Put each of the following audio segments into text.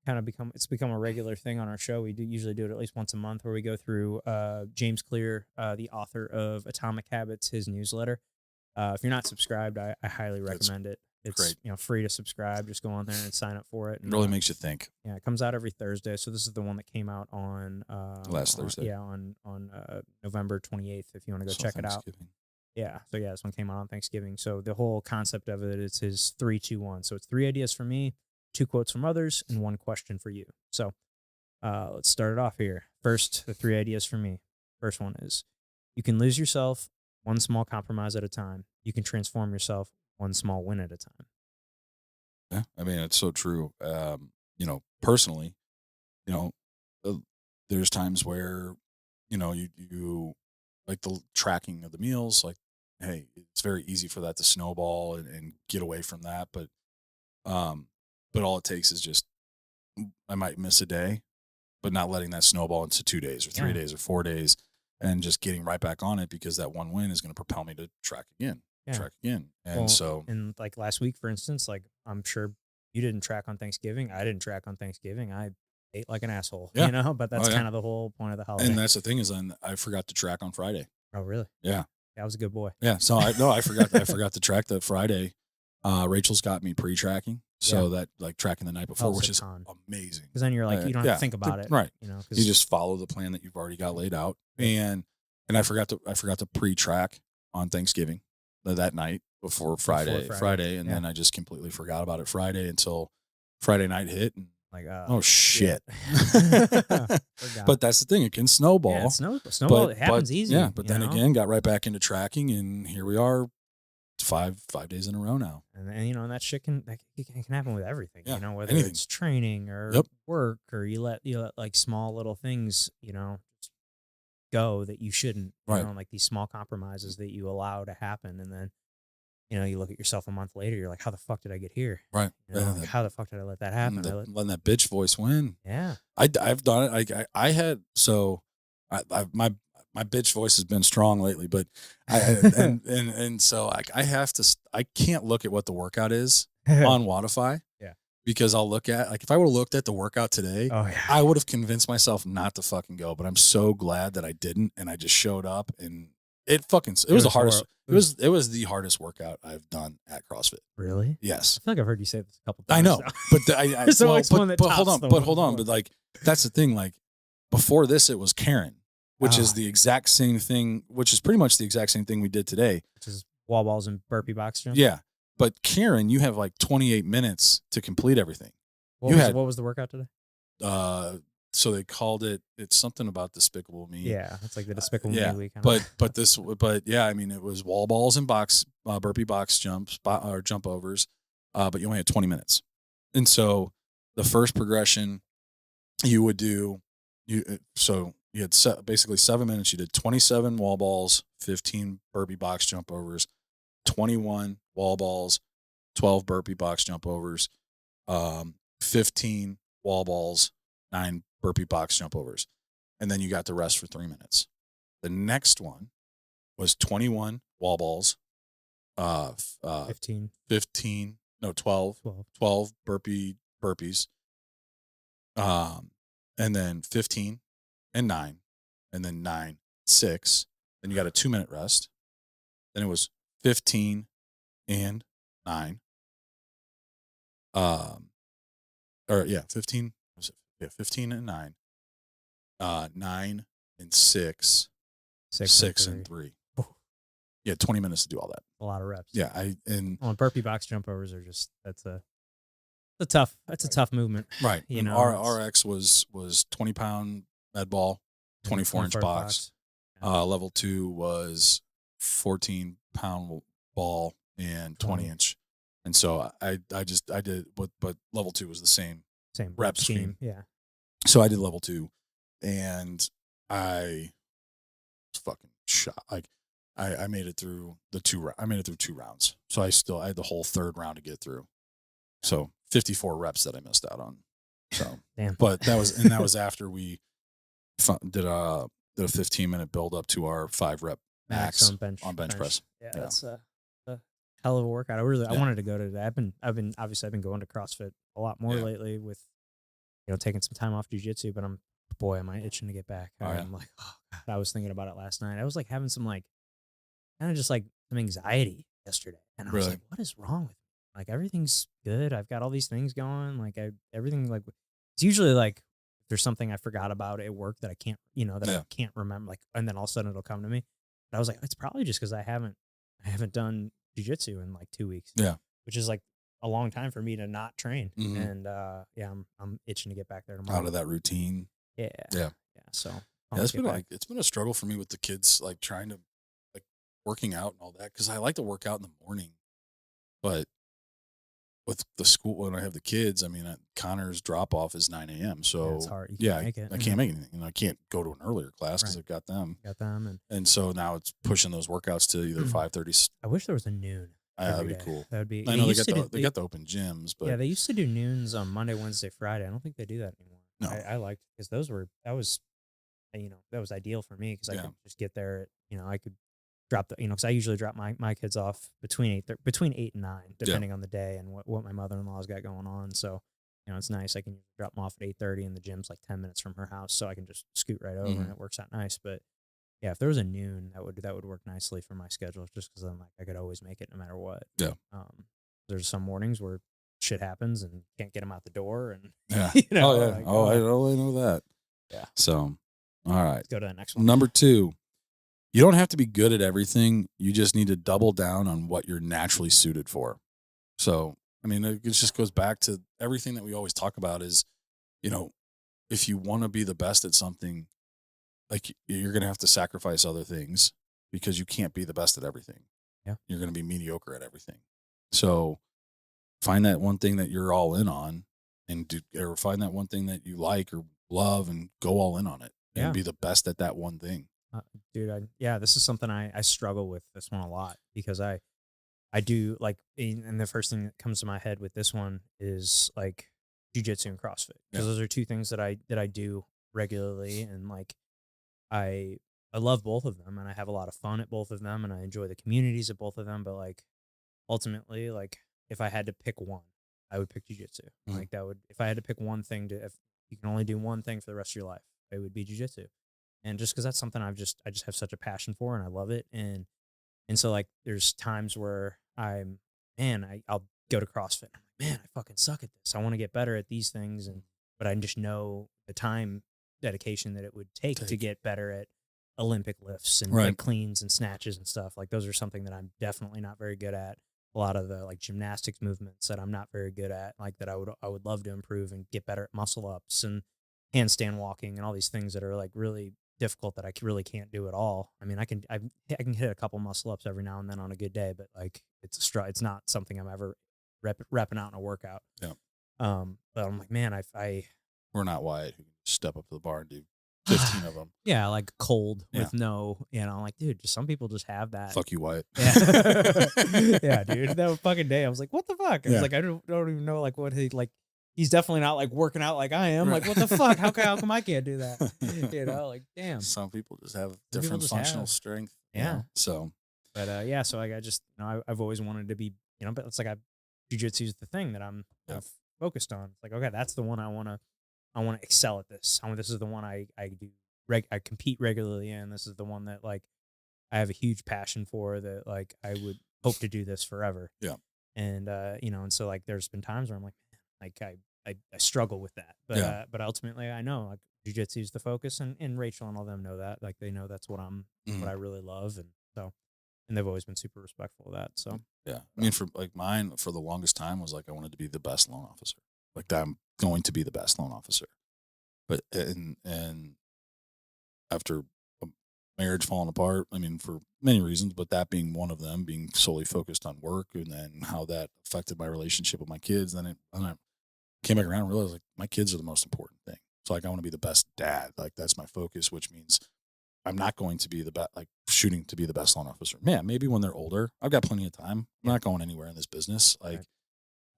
it's become a regular thing on our show. We usually do it at least once a month, where we go through James Clear, the author of Atomic Habits, his newsletter. If you're not subscribed, I highly That's recommend it. It's great. free to subscribe. Just go on there and sign up for it. It And, really makes you think. yeah, it comes out every Thursday. So this is the one that came out on Last Thursday. on November 28th. If you want to go So check it out. Thanksgiving. Yeah. So yeah, this one came out on Thanksgiving. So the whole concept of it is his 3-2-1. So it's 3 ideas for me, 2 quotes from others, and 1 question for you. So let's start it off here. First, the 3 ideas for me. First one is, you can lose yourself 1 small compromise at a time. You can transform yourself 1 small win at a time. Yeah, I mean, it's so true. Personally, there's times where, you like the tracking of the meals, like, hey, it's very easy for that to snowball and get away from that. But all it takes is just, I might miss a day, but not letting that snowball into 2 days or 3 days or 4 days, and just getting right back on it, because that 1 win is going to propel me to track again. And like last week, for instance, like, I'm sure you didn't track on Thanksgiving. I didn't track on Thanksgiving. I ate like an asshole, but that's kind of the whole point of the holiday. And that's the thing, is I forgot to track on Friday. Oh, really? Yeah. I was a good boy. Yeah. So I forgot to track that Friday. Rachel's got me pre-tracking. So that, like, tracking the night before, which is amazing. Because then you're like, you don't have to think about it. Right. You just follow the plan that you've already got laid out. And I forgot to pre-track on Thanksgiving that night before Friday. And then I just completely forgot about it Friday until Friday night hit. And like, oh shit. But that's the thing. It can snowball. Yeah, snowball. It happens easy. Yeah. But then again, got right back into tracking, and here we are 5 days in a row now. And and that shit can happen with everything, whether anything. It's training or work, or you let like small little things, go that you shouldn't, like these small compromises that you allow to happen. And then, you look at yourself a month later, you're like, how the fuck did I get here? Right. Like, how the fuck did I let that happen? Letting that bitch voice win. Yeah. I've done it. I had, so my bitch voice has been strong lately, but so I have to, I can't look at what the workout is on Wodify. Yeah. Because I'll look at, like, if I would have looked at the workout today, I would have convinced myself not to fucking go, but I'm so glad that I didn't. And I just showed up, and it was the hardest. It was the hardest workout I've done at CrossFit. Really? Yes. I feel like I've heard you say this a couple times. I know, but hold on. But like, that's the thing. Like, before this, it was Karen, which is the exact same thing, which is pretty much the exact same thing we did today. Which is wall balls and burpee box jump. Yeah. But Karen, you have like 28 minutes to complete everything. What was the workout today? So they called it's something about Despicable Me. Yeah, it's like the Despicable Me week. But yeah, I mean, it was wall balls and burpee box jumps or jump overs, but you only had 20 minutes. And so the first progression you would do, you had basically 7 minutes. You did 27 wall balls, 15 burpee box jump overs, 21 wall balls, 12 burpee box jump overs, 15 wall balls, 9 burpee box jump overs. And then you got the rest for 3 minutes. The next one was 21 wall balls, 12 burpees, and then 15 and 9, and then 9, 6. Then you got a 2-minute rest. Then it was 15 and 9. 15. Was it? Yeah, 15 and 9. 9 and 6. 6 and 3. Yeah, 20 minutes to do all that. A lot of reps. Yeah, burpee box jump overs are just that's a tough movement. Right. RX was 20-pound med ball, 24-inch box. Level 2 was 14-pound ball and 20-inch. And so I did, but level 2 was the same rep scheme. Yeah. So I did level 2, and I was fucking shot. Like, I made it through I made it through 2 rounds. So I had the whole 3rd round to get through. So 54 reps that I missed out on. So, damn. But that was after we did a 15-minute build up to our 5 rep max on bench press. Yeah, that's a hell of a workout. I wanted to go to that. I've been going to CrossFit a lot more lately with taking some time off jujitsu, but boy, am I itching to get back. Oh, yeah. I'm like, oh God, I was thinking about it last night. I was like having some like kind of just like some anxiety yesterday. And I was Really? like, what is wrong with me? Like everything's good. I've got all these things going. Like everything like it's usually like there's something I forgot about at work that I can't, that I Yeah. can't remember. Like, and then all of a sudden it'll come to me. But I was like, it's probably just because I haven't done jujitsu in like 2 weeks, Yeah. which is like a long time for me to not train. Mhm. And yeah, I'm itching to get back there tomorrow. Out of that routine. Yeah. Yeah. Yeah. So Yeah, let's get back. it's been a struggle for me with the kids, like trying to like working out and all that, because I like to work out in the morning, but with the school when I have the kids, I mean, Connor's drop off is 9 a.m. So It's hard. You yeah, can't make it. I can't make anything. I can't go to an earlier class because Right. I've got them, Got them. and so now it's pushing those workouts to either 5:30. I wish there was a noon. That'd every be day. cool. That would be. I know they used got to the do- they got the open gyms, but Yeah, they used to do noons on Monday, Wednesday, Friday. I don't think they do that anymore. No. I liked because that was ideal for me because I Yeah. could just get there. I could drop because I usually drop my kids off between 8 and 9, depending on the day and what my mother in law's got going on. So it's nice. I can drop them off at 8:30, and the gym's like 10 minutes from her house, so I can just scoot right over, and it works out nice. But yeah, if there was a noon, that would work nicely for my schedule, just because then like I could always make it no matter what. Yeah. There's some mornings where shit happens and can't get them out the door, and yeah. oh yeah. like, I know that. Yeah. So, all right. Let's go to the next one. Number 2, you don't have to be good at everything. You just need to double down on what you're naturally suited for. So, I mean, it just goes back to everything that we always talk about is, if you want to be the best at something, like you're going to have to sacrifice other things because you can't be the best at everything. Yeah. You're going to be mediocre at everything. So find that one thing that you're all in on or find that one thing that you like or love and go all in on it and Yeah. be the best at that one thing. Dude, this is something I struggle with this one a lot because I do like, and the first thing that comes to my head with this one is like jujitsu and CrossFit, because those are two things that I do regularly, and like I love both of them, and I have a lot of fun at both of them, and I enjoy the communities at both of them. But like ultimately, like if I had to pick one, I would pick jujitsu. Mhm. Like if I had to pick one thing if you can only do one thing for the rest of your life, it would be jujitsu. And just because that's something I just have such a passion for, and I love it, and so like there's times where I'll go to CrossFit. I'm like, man, I fucking suck at this. I want to get better at these things, but I just know the time dedication that it would take to get better at Olympic lifts and like cleans and snatches and stuff. Like those are something that I'm definitely not very good at. A lot of the like gymnastics movements that I'm not very good at, like that I would love to improve and get better at muscle ups and handstand walking and all these things that are like really difficult that I really can't do at all. I mean, I can hit a couple muscle ups every now and then on a good day, but like it's not something I'm ever repping out in a workout. Yeah. But I'm like, man, we're not Wyatt who can step up to the bar and do 15 of them. Yeah, like cold with no, like, dude, just some people just have that. Fuck you, Wyatt. Yeah, yeah, dude. That fucking day, I was like, what the fuck? I was like, I don't even know like what he like. He's definitely not like working out like I am. Right. Like, what the fuck? How come I can't do that? Like, damn. Some people just have different functional strength. Yeah. So, but yeah, so like I just, I've always wanted to be, but it's like jujitsu is the thing that I'm focused on. It's like, okay, that's the one I want to excel at this. This is the one I do. I compete regularly in. This is the one that like I have a huge passion for. That like I would hope to do this forever. Yeah. And and so like there's been times where I'm like, man, like I struggle with that. But but ultimately I know like jiu-jitsu is the focus, and Rachel and all them know that. Like they know that's what what I really love, and they've always been super respectful of that. So yeah, I mean, for like mine, for the longest time was like I wanted to be the best loan officer. Like I'm going to be the best loan officer. But and after a marriage falling apart, I mean, for many reasons, but that being one of them, being solely focused on work, and then how that affected my relationship with my kids, then I came back around and realized like my kids are the most important thing. So like I want to be the best dad. Like that's my focus, which means I'm not going to be the best, like shooting to be the best loan officer. Man, maybe when they're older, I've got plenty of time. I'm not going anywhere in this business. Like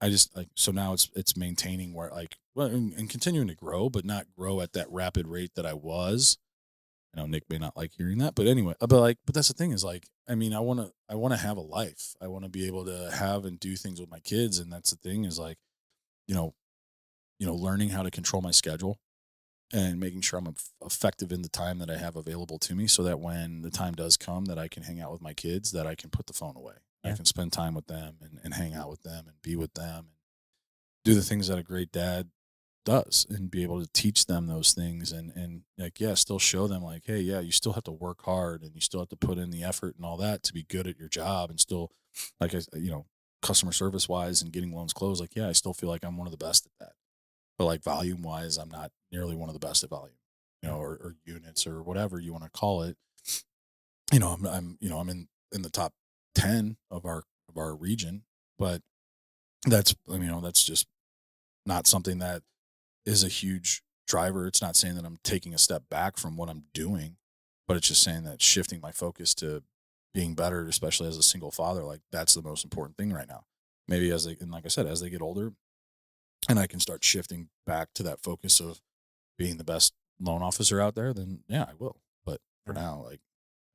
I just like, so now it's maintaining where like, well, and continuing to grow, but not grow at that rapid rate that I was. I know Nick may not like hearing that, but anyway, but that's the thing is like, I mean, I want to have a life. I want to be able to have and do things with my kids. And that's the thing is like, learning how to control my schedule and making sure I'm effective in the time that I have available to me so that when the time does come that I can hang out with my kids, that I can put the phone away. I Yeah. can spend time with them and hang out with them and be with them and do the things that a great dad does and be able to teach them those things and like, yeah, still show them like, hey, yeah, you still have to work hard and you still have to put in the effort and all that to be good at your job and still like, customer service wise and getting loans closed. Like, yeah, I still feel like I'm one of the best at that. But like volume wise, I'm not nearly one of the best at volume, Yeah. or units or whatever you want to call it. I'm in the top 10 of our region, but that's just not something that is a huge driver. It's not saying that I'm taking a step back from what I'm doing, but it's just saying that shifting my focus to being better, especially as a single father, like that's the most important thing right now. Maybe and like I said, as they get older and I can start shifting back to that focus of being the best loan officer out there, then yeah, I will. But for Yeah. now, like,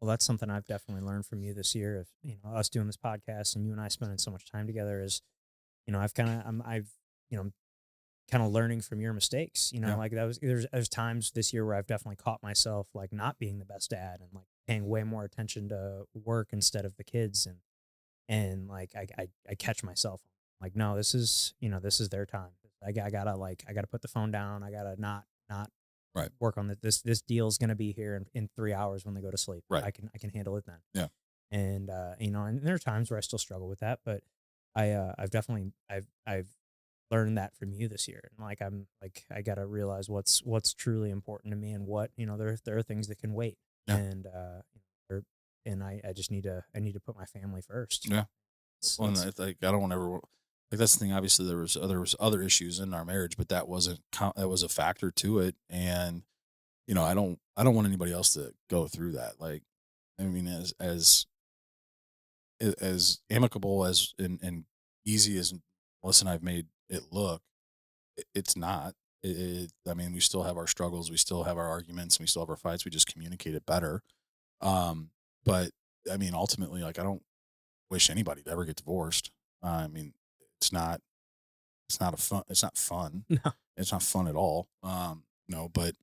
Well, that's something I've definitely learned from you this year. Of us doing this podcast and you and I spending so much time together is, I've you know kind of learning from your mistakes. yeah, Like there's times this year where I've definitely caught myself like not being the best dad and like paying way more attention to work instead of the kids and like I catch myself like no, this is their time. I gotta put the phone down. I gotta not right, work on this deal's gonna be here in 3 hours when they go to sleep. right, I can handle it then. yeah, And and there are times where I still struggle with that, but I've definitely I've learned that from you this year. And like I'm like I gotta realize what's truly important to me and what, there are things that can wait. yeah, And there- and I just need to put my family first. yeah. It's, Well, and it's like I don't want to ever like that's the thing. Obviously, there was other issues in our marriage, but that was a factor to it. And I don't want anybody else to go through that. Like, I mean, as amicable as and easy as Melissa and I've made it look, it's not. I mean, we still have our struggles, we still have our arguments, we still have our fights. We just communicate it better. Um, but I mean, ultimately, like I don't wish anybody to ever get divorced. I mean, it's not it's not fun. no. It's not fun at all. But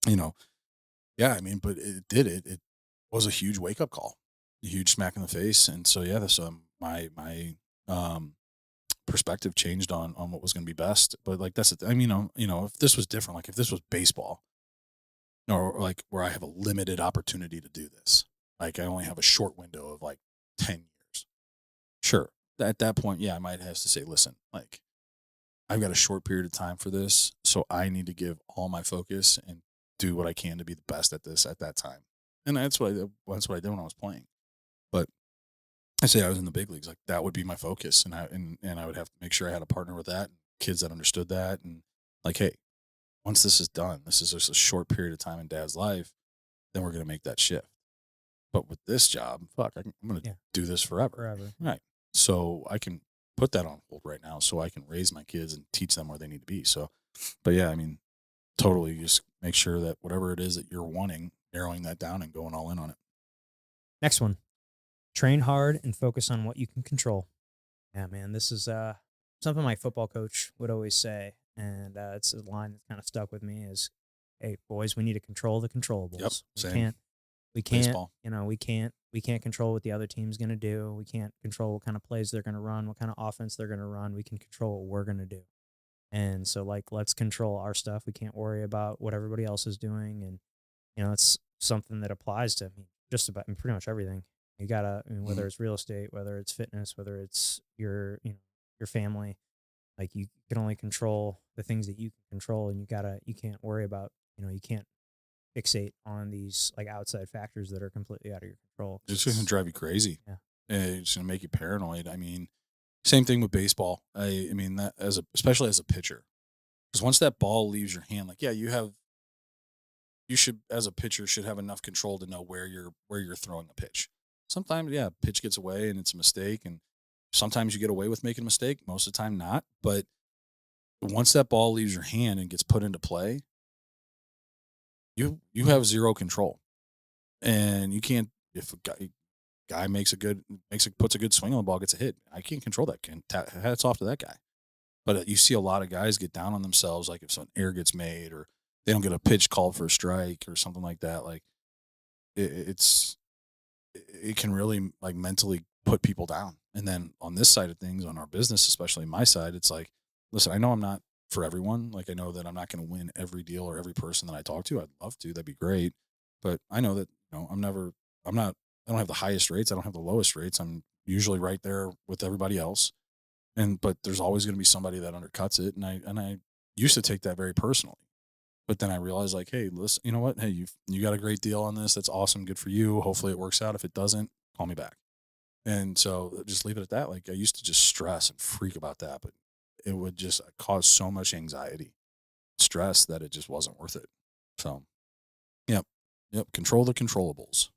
you know, yeah, I mean, but it was a huge wake up call, a huge smack in the face. And so yeah, my um perspective changed on what was going to be best. But like I mean, if this was different, like if this was baseball, or like where I have a limited opportunity to do this, like I only have a short window of like 10 years. Sure, at that point, yeah, I might have to say, listen, like I've got a short period of time for this, so I need to give all my focus and do what I can to be the best at this at that time. And that's what I did when I was playing. But I say I was in the big leagues, like that would be my focus, and I would have to make sure I had a partner with that, and kids that understood that, and like, hey, once this is done, this is just a short period of time in Dad's life, then we're gonna make that shift. But with this job, fuck, I'm gonna Yeah, do this forever, forever. right? So I can put that on hold right now, so I can raise my kids and teach them where they need to be. So, but yeah, I mean, totally, just make sure that whatever it is that you're wanting, narrowing that down and going all in on it. Next one. Train hard and focus on what you can control. Yeah, man, this is something my football coach would always say, and it's a line that's kind of stuck with me. Is, hey boys, we need to control the Yep, controllables. same. We can't, Baseball. we can't control what the other team's going to do. We can't control what kind of plays they're going to run, what kind of offense they're going to run. We can control what we're going to do. And so, like, let's control our stuff. We can't worry about what everybody else is doing. And it's something that applies to just about pretty much everything. You gotta, Mhm. whether it's real estate, whether it's fitness, whether it's your family. Like, you can only control the things that you can control, and you can't worry about, you can't fixate on these like outside factors that are completely out of your control. 'Cause It's gonna drive you crazy. yeah, It's gonna make you paranoid. I mean, same thing with baseball. I mean that especially as a pitcher, because once that ball leaves your hand, like yeah, you should as a pitcher should have enough control to know where you're throwing a pitch. Sometimes yeah, pitch gets away and it's a mistake, and sometimes you get away with making a mistake. Most of the time, not. But once that ball leaves your hand and gets put into play, you have zero control, and you can't if a guy puts a good swing on the ball, gets a hit. I can't control that. Hats off to that guy. But you see a lot of guys get down on themselves, like if some error gets made or they don't get a pitch called for a strike or something like that. Like it's it can really like mentally put people down. And then on this side of things, on our business, especially my side, it's like, listen, I know I'm not for everyone. Like I know that I'm not going to win every deal or every person that I talk to. I'd love to. That'd be great. But I know that, I'm not, I don't have the highest rates. I don't have the lowest rates. I'm usually right there with everybody else. But there's always going to be somebody that undercuts it. And I used to take that very personally. But then I realized like, hey, listen, you know what? Hey, you got a great deal on this. That's awesome. Good for you. Hopefully it works out. If it doesn't, call me back. And so just leave it at that. Like I used to just stress and freak about that, but it would just cause so much anxiety, stress that it just wasn't worth it. So, yep. Yep. Control the controllables.